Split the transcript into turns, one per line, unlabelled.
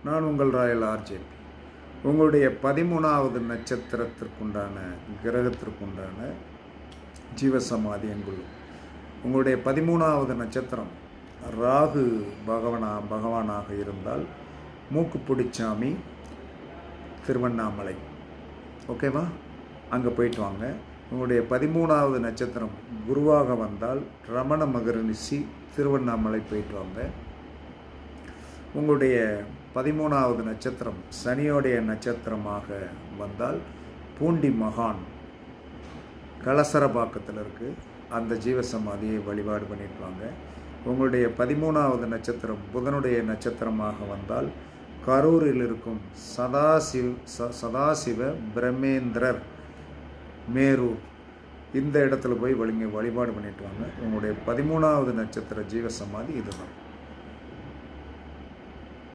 நான் உங்கள் Royal RJB. உங்களுடைய 13வது நட்சத்திரத்திற்குண்டான கிரகத்திற்குண்டான ஜீவசமாதி எங்குள்ளும். உங்களுடைய 13வது நட்சத்திரம் ராகு பகவானாக இருந்தால் மூக்குப்பிடிச்சாமி திருவண்ணாமலை, ஓகேவா? அங்கே போயிட்டு வாங்க. உங்களுடைய 13வது நட்சத்திரம் குருவாக வந்தால் ரமண மகரிஷி திருவண்ணாமலை போயிட்டு வாங்க. உங்களுடைய 13வது நட்சத்திரம் சனியோடைய நட்சத்திரமாக வந்தால் பூண்டி மகான் கலசரபாக்கத்தில் இருக்குது, அந்த ஜீவசமாதியை வழிபாடு பண்ணிட்டு வாங்க. உங்களுடைய 13வது நட்சத்திரம் புதனுடைய நட்சத்திரமாக வந்தால் கரூரில் இருக்கும் சதாசிவ பிரம்மேந்திரர் மேரூர், இந்த இடத்துல போய் வழிபாடு பண்ணிட்டு வாங்க. உங்களுடைய 13வது நட்சத்திர ஜீவசமாதி இதுதான்.